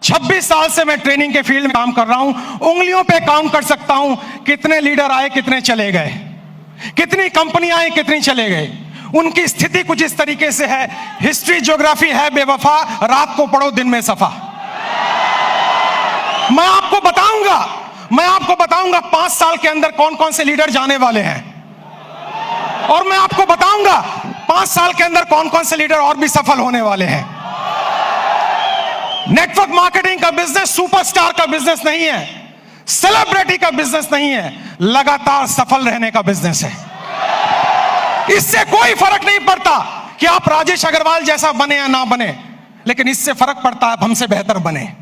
26 साल से मैं ट्रेनिंग के फील्ड में काम कर रहा हूं। उंगलियों पे काउंट कर सकता हूं कितने लीडर आए, कितने चले गए, कितनी कंपनियां आई, कितनी चले गए। उनकी स्थिति कुछ इस तरीके से है। हिस्ट्री ज्योग्राफी है बेवफा, रात को पढ़ो दिन में सफा। मैं आपको बताऊंगा 5 साल के अंदर कौन कौन से लीडर जाने वाले हैं, और मैं आपको बताऊंगा 5 साल के अंदर कौन कौन से लीडर और भी सफल होने वाले हैं। नेटवर्क मार्केटिंग का बिजनेस सुपरस्टार का बिजनेस नहीं है, सेलिब्रिटी का बिजनेस नहीं है, लगातार सफल रहने का बिजनेस है। इससे कोई फर्क नहीं पड़ता कि आप राजेश अग्रवाल जैसा बने या ना बने, लेकिन इससे फर्क पड़ता है आप हमसे बेहतर बने।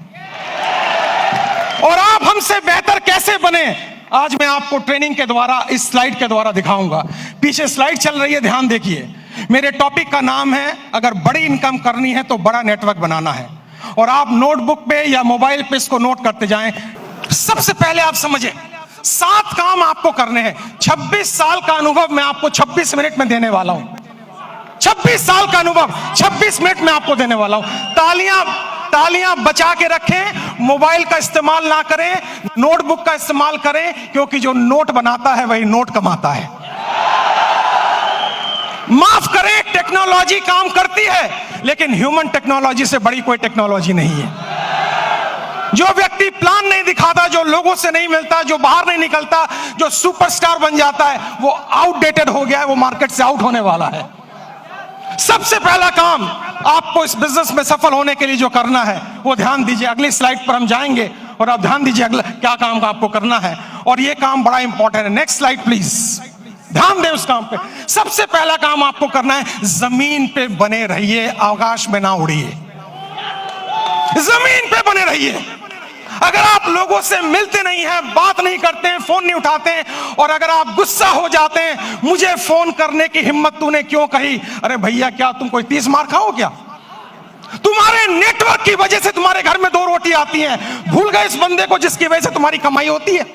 और आप हमसे बेहतर कैसे बने, आज मैं आपको ट्रेनिंग के द्वारा, इस स्लाइड के द्वारा दिखाऊंगा। पीछे स्लाइड चल रही है, ध्यान देखिए। मेरे टॉपिक का नाम है, अगर बड़ी इनकम करनी है तो बड़ा नेटवर्क बनाना है। और आप नोटबुक पे या मोबाइल पे इसको नोट करते जाएं। सबसे पहले आप समझें, 7 काम आपको करने हैं। 26 साल का अनुभव मैं आपको 26 मिनट में देने वाला हूं। 26 साल का अनुभव 26 मिनट में आपको देने वाला हूं। तालियां बचा के रखें, मोबाइल का इस्तेमाल ना करें, नोटबुक का इस्तेमाल करें, क्योंकि जो नोट बनाता है वही नोट कमाता है। माफ करें, टेक्नोलॉजी काम करती है, लेकिन ह्यूमन टेक्नोलॉजी से बड़ी कोई टेक्नोलॉजी नहीं है। जो व्यक्ति प्लान नहीं दिखाता, जो लोगों से नहीं मिलता, जो बाहर नहीं निकलता, जो सुपरस्टार बन जाता है, वो आउटडेटेड हो गया है, वो मार्केट से आउट होने वाला है। सबसे पहला काम आपको इस बिजनेस में सफल होने के लिए जो करना है वो ध्यान दीजिए। अगली स्लाइड पर हम जाएंगे और आप ध्यान दीजिए अगला क्या काम आपको करना है, और ये काम बड़ा इंपॉर्टेंट है। नेक्स्ट स्लाइड प्लीज, ध्यान दें उस काम पे। सबसे पहला काम आपको करना है, जमीन पे बने रहिए, आकाश में ना उड़िए। जमीन पे बने रहिए। अगर आप लोगों से मिलते नहीं हैं, बात नहीं करते हैं, फोन नहीं उठाते हैं, और अगर आप गुस्सा हो जाते हैं, मुझे फोन करने की हिम्मत तूने क्यों कही? अरे भैया, क्या तुम कोई 30 मार खाओ क्या? तुम्हारे नेटवर्क की वजह से तुम्हारे घर में 2 रोटी आती हैं। भूल गए इस बंदे को जिसकी वजह से तुम्हारी कमाई होती है?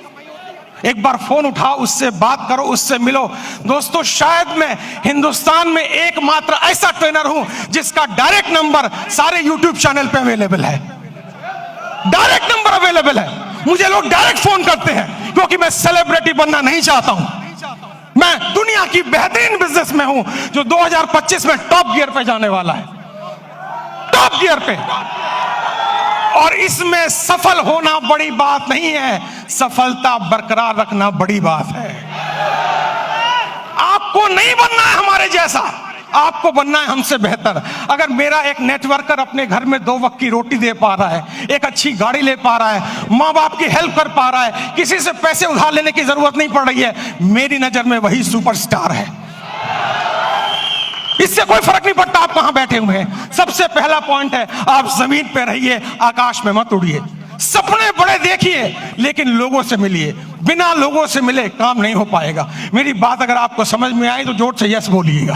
एक बार फोन उठाओ, उससे बात करो, उससे मिलो। दोस्तों, शायद मैं हिंदुस्तान में एकमात्र ऐसा ट्रेनर हूं जिसका डायरेक्ट नंबर सारे यूट्यूब चैनल पे अवेलेबल है। डायरेक्ट नंबर अवेलेबल है। मुझे लोग डायरेक्ट फोन करते हैं, क्योंकि मैं सेलिब्रिटी बनना नहीं चाहता हूं। मैं दुनिया की बेहतरीन बिजनेस में हूं, जो 2025 में टॉप गियर पे जाने वाला है, टॉप गियर पे। और इसमें सफल होना बड़ी बात नहीं है, सफलता बरकरार रखना बड़ी बात है। आपको नहीं बनना है हमारे जैसा, आपको बनना है हमसे बेहतर। अगर मेरा एक नेटवर्कर अपने घर में 2 वक्त की रोटी दे पा रहा है, एक अच्छी गाड़ी ले पा रहा है, माँ बाप की हेल्प कर पा रहा है, किसी से पैसे उधार लेने की जरूरत नहीं पड़ रही है, मेरी नजर में वही सुपरस्टार है। इससे कोई फर्क नहीं पड़ता आप कहां बैठे हुए हैं। सबसे पहला पॉइंट है, आप जमीन पे रहिए, आकाश में मत उड़िए। सपने बड़े देखिए, लेकिन लोगों से मिलिए। बिना लोगों से मिले काम नहीं हो पाएगा। मेरी बात अगर आपको समझ में आई तो जोर से यस बोलिएगा।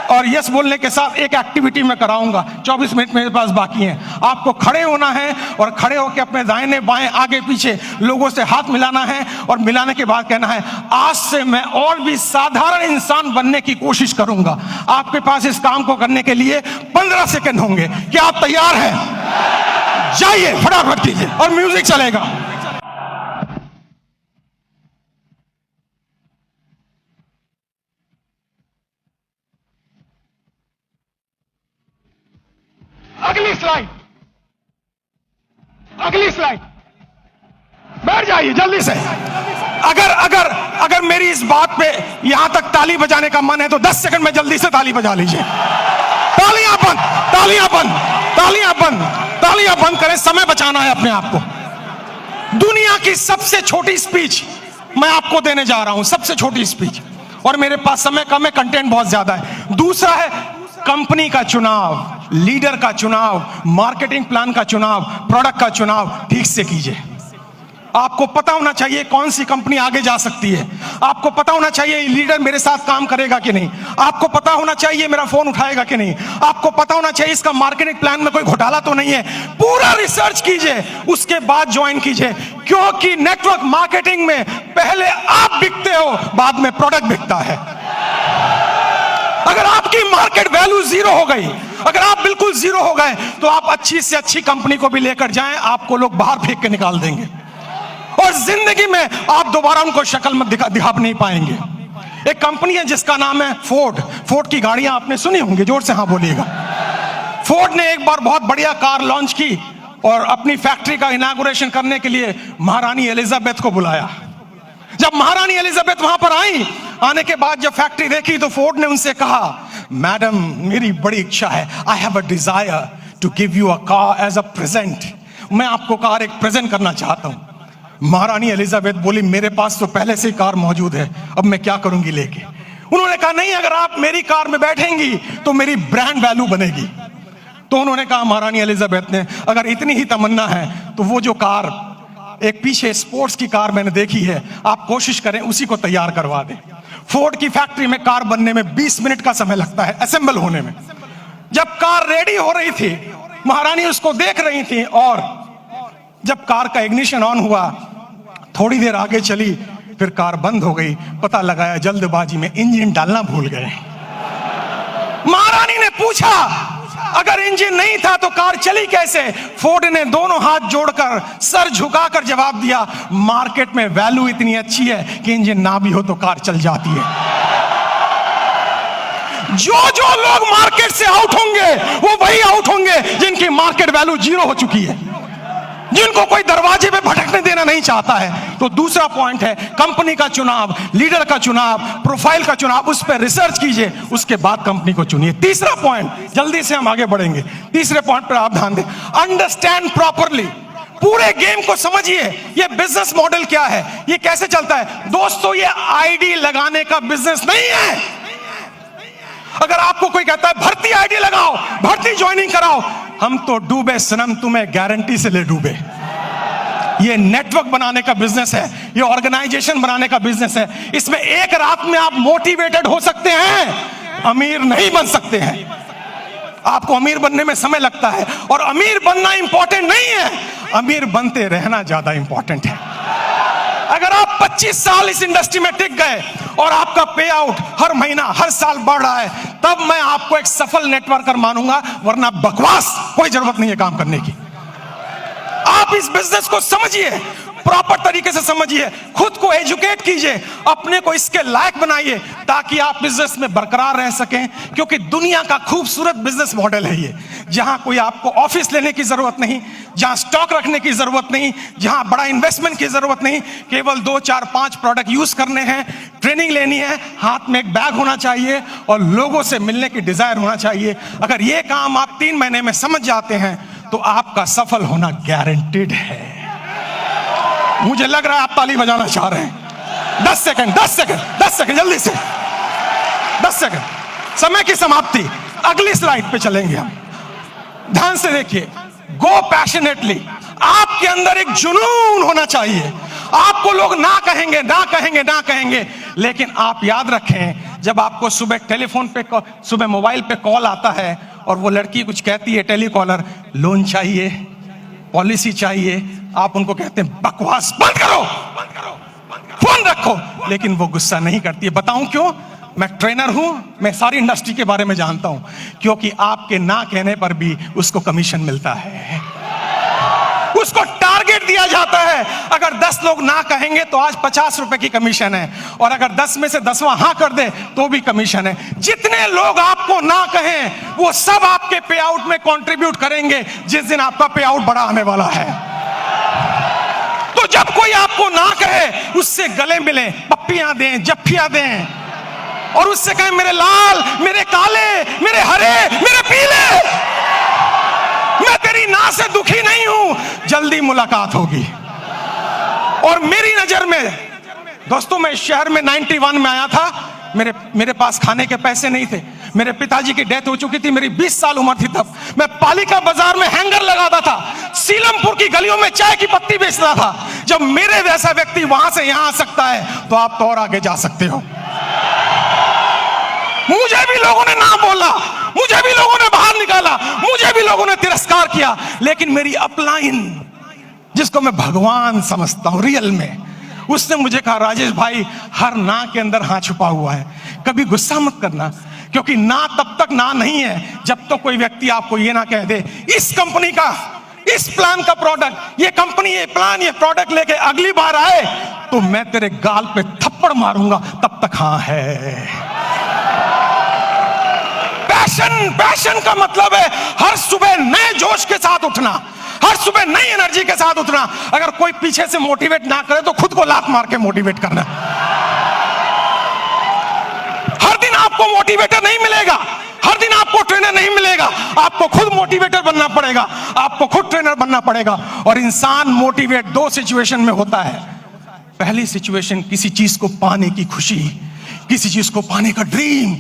और यस बोलने के साथ एक एक्टिविटी मैं कराऊंगा। 24 मिनट मेरे पास बाकी हैं। आपको खड़े होना है और खड़े होकर अपने दाहिने बाएं आगे पीछे लोगों से हाथ मिलाना है, और मिलाने के बाद कहना है, आज से मैं और भी साधारण इंसान बनने की कोशिश करूंगा। आपके पास इस काम को करने के लिए 15 सेकंड होंगे। क्या आप तैयार हैं? जाइए, फटाफट कीजिए, और म्यूजिक चलेगा। अगली स्लाइड, बैठ जाइए जल्दी से। अगर मेरी इस बात पे यहां तक ताली बजाने का मन है तो 10 सेकंड में जल्दी से ताली बजा लीजिए। तालियां बंद, तालियां बंद, तालियां बंद, तालियां बंद करें, समय बचाना है अपने आप को। दुनिया की सबसे छोटी स्पीच मैं आपको देने जा रहा हूं, सबसे छोटी स्पीच, और मेरे पास समय कम है, कंटेंट बहुत ज्यादा है। दूसरा है कंपनी का चुनाव, लीडर का चुनाव, मार्केटिंग प्लान का चुनाव, प्रोडक्ट का चुनाव ठीक से कीजिए। आपको पता होना चाहिए कौन सी कंपनी आगे जा सकती है। आपको पता होना चाहिए लीडर मेरे साथ काम करेगा कि नहीं। आपको पता होना चाहिए मेरा फोन उठाएगा कि नहीं। आपको पता होना चाहिए इसका मार्केटिंग प्लान में कोई घोटाला तो नहीं है। पूरा रिसर्च कीजिए, उसके बाद ज्वाइन कीजिए, क्योंकि नेटवर्क मार्केटिंग में पहले आप बिकते हो, बाद में प्रोडक्ट बिकता है। अगर आपकी मार्केट वैल्यू 0 हो गई, अगर आप बिल्कुल जीरो हो गए तो आप अच्छी से अच्छी कंपनी को भी लेकर जाएं, आपको लोग बाहर फेंक के निकाल देंगे और जिंदगी में आप दोबारा उनको शक्ल में दिखा नहीं पाएंगे। एक कंपनी है जिसका नाम है फोर्ड। फोर्ड की गाड़ियां आपने सुनी होंगी, जोर से हाँ बोलिएगा। फोर्ड ने एक बार बहुत बढ़िया कार लॉन्च की और अपनी फैक्ट्री का इनॉग्रेशन करने के लिए महारानी एलिजाबेथ को बुलाया। जब महारानी एलिजाबेथ वहां पर आई, आने के बाद जब फैक्ट्री देखी तो फोर्ड ने उनसे कहा, मैडम मेरी बड़ी इच्छा है, I have a desire to give you a car as a present. मैं आपको कार एक प्रेजेंट करना चाहता हूं। महारानी एलिजाबेथ बोली, मेरे पास तो पहले से ही कार मौजूद है, अब मैं क्या करूंगी लेके। उन्होंने कहा, नहीं, अगर आप मेरी कार में बैठेंगी तो मेरी ब्रांड वैल्यू बनेगी। तो उन्होंने कहा, महारानी एलिजाबेथ ने, अगर इतनी ही तमन्ना है तो वो जो कार एक पीछे स्पोर्ट्स की कार मैंने देखी है, आप कोशिश करें उसी को तैयार करवा दें। फोर्ड की फैक्ट्री में कार बनने में 20 मिनट का समय लगता है, असेंबल होने में। जब कार रेडी हो रही थी, महारानी उसको देख रही थी और जब कार का इग्निशन ऑन हुआ, थोड़ी देर आगे चली, फिर कार बंद हो गई। पता लगाया जल्दबाजी में इंजन डालना भूल गए। महारानी ने पूछा, अगर इंजन नहीं था तो कार चली कैसे? फोर्ड ने दोनों हाथ जोड़कर सर झुकाकर जवाब दिया, मार्केट में वैल्यू इतनी अच्छी है कि इंजन ना भी हो तो कार चल जाती है। जो लोग मार्केट से आउट होंगे वो वही आउट होंगे जिनकी मार्केट वैल्यू जीरो हो चुकी है, जिनको कोई दरवाजे पे भटकने देना नहीं चाहता है। तो दूसरा पॉइंट है कंपनी का चुनाव, लीडर का चुनाव, प्रोफाइल का चुनाव, उस पर रिसर्च कीजिए, उसके बाद कंपनी को चुनिए। तीसरा पॉइंट, जल्दी से हम आगे बढ़ेंगे, तीसरे पॉइंट पर आप ध्यान दें, अंडरस्टैंड प्रॉपरली। पूरे गेम को समझिए, ये बिजनेस मॉडल क्या है, ये कैसे चलता है। दोस्तों, ये आईडी लगाने का बिजनेस नहीं है। अगर आपको कोई कहता है भर्ती आईडी लगाओ, भर्ती ज्वाइनिंग कराओ, हम तो डूबे सनम, तुम्हें गारंटी से ले डूबे। ये नेटवर्क बनाने का बिजनेस है, ये ऑर्गेनाइजेशन बनाने का बिजनेस है। इसमें एक रात में आप मोटिवेटेड हो सकते हैं, अमीर नहीं बन सकते हैं। आपको अमीर बनने में समय लगता है और अमीर बनना इंपॉर्टेंट नहीं है, अमीर बनते रहना ज्यादा इंपॉर्टेंट है। अगर आप 25 साल इस इंडस्ट्री में टिक गए और आपका पे आउट हर महीना हर साल बढ़ रहा है, तब मैं आपको एक सफल नेटवर्कर मानूंगा, वरना बकवास कोई जरूरत नहीं है काम करने की। आप इस बिजनेस को समझिए, प्रॉपर तरीके से समझिए, खुद को एजुकेट कीजिए, अपने को इसके लायक बनाइए ताकि आप बिजनेस में बरकरार रह सकें। क्योंकि दुनिया का खूबसूरत बिजनेस मॉडल है ये, जहां कोई आपको ऑफिस लेने की जरूरत नहीं, जहां स्टॉक रखने की जरूरत नहीं, जहां बड़ा इन्वेस्टमेंट की जरूरत नहीं, केवल 2, 4, 5 प्रोडक्ट यूज करने हैं, ट्रेनिंग लेनी है, हाथ में एक बैग होना चाहिए और लोगों से मिलने की डिजायर होना चाहिए। अगर ये काम आप 3 महीने में समझ जाते हैं तो आपका सफल होना गारंटेड है। मुझे लग रहा है आप ताली बजाना चाह रहे हैं। 10 सेकंड, 10 सेकंड, 10 सेकंड, जल्दी से 10 सेकंड, समय की समाप्ति। अगली स्लाइड पे चलेंगे हम। ध्यान से देखिए, गो पैशनेटली। आपके अंदर एक जुनून होना चाहिए। आपको लोग ना कहेंगे, ना कहेंगे, ना कहेंगे, लेकिन आप याद रखें, जब आपको सुबह टेलीफोन पे, सुबह मोबाइल पे कॉल आता है और वो लड़की कुछ कहती है, टेलीकॉलर, लोन चाहिए, पॉलिसी चाहिए, आप उनको कहते हैं बकवास बंद करो, फोन रखो, लेकिन वो गुस्सा नहीं करती है। बताऊं क्यों? मैं ट्रेनर हूं, मैं सारी इंडस्ट्री के बारे में जानता हूं। क्योंकि आपके ना कहने पर भी उसको कमीशन मिलता है, उसको टारगेट दिया जाता है। अगर 10 लोग ना कहेंगे तो आज 50 रुपए की कमीशन है, और अगर 10 में से 10वां हाँ कर दे तो भी कमीशन है। जितने लोग आपको ना कहें वो सब आपके पे आउट में कंट्रीब्यूट करेंगे जिस दिन आपका पे आउट बड़ा आने वाला है। तो जब कोई आपको ना कहे, उससे गले मिले, पप्पियां दें, जफ्फियां दें, और उससे कहें मेरे लाल, मेरे काले, मेरे हरे, मेरे पीले, मैं तेरी ना से दुखी नहीं हूं, जल्दी मुलाकात होगी। और मेरी नजर में दोस्तों, मैं इस शहर में 91 में आया था, मेरे पास खाने के पैसे नहीं थे, मेरे पिताजी की डेथ हो चुकी थी, मेरी 20 साल उम्र थी तब। मैं पालिका बाजार में हैंगर लगाता था, सीलमपुर की गलियों में चाय की पत्ती बेचता था। जब मेरे जैसा व्यक्ति वहां से यहां आ सकता है तो आप तो और आगे जा सकते हो। मुझे भी लोगों ने ना बोला, मुझे भी लोगों ने बाहर निकाला, मुझे भी लोगों ने तिरस्कार किया, लेकिन मेरी अपलाइन, जिसको मैं भगवान समझता हूं रियल में, उसने मुझे कहा, राजेश भाई, हर ना के अंदर हाँ छुपा हुआ है, कभी गुस्सा मत करना, क्योंकि ना तब तक ना नहीं है जब तक कोई व्यक्ति आपको ये ना कह दे इस कंपनी का, इस प्लान का प्रोडक्ट, ये कंपनी, ये प्लान, ये प्रोडक्ट लेके अगली बार आए तो मैं तेरे गाल पे थप्पड़ मारूंगा, तब तक हाँ है। पैशन का मतलब है हर सुबह नए जोश के साथ उठना, हर सुबह नई एनर्जी के साथ उठना। अगर कोई पीछे से मोटिवेट ना करे तो खुद को लात मार के मोटिवेट करना। हर दिन आपको मोटिवेटर नहीं मिलेगा, हर दिन आपको ट्रेनर नहीं मिलेगा, आपको खुद मोटिवेटर बनना पड़ेगा, आपको खुद ट्रेनर बनना पड़ेगा। और इंसान मोटिवेट दो सिचुएशन में होता है। पहली सिचुएशन किसी चीज को पाने की खुशी, किसी चीज को पाने का ड्रीम,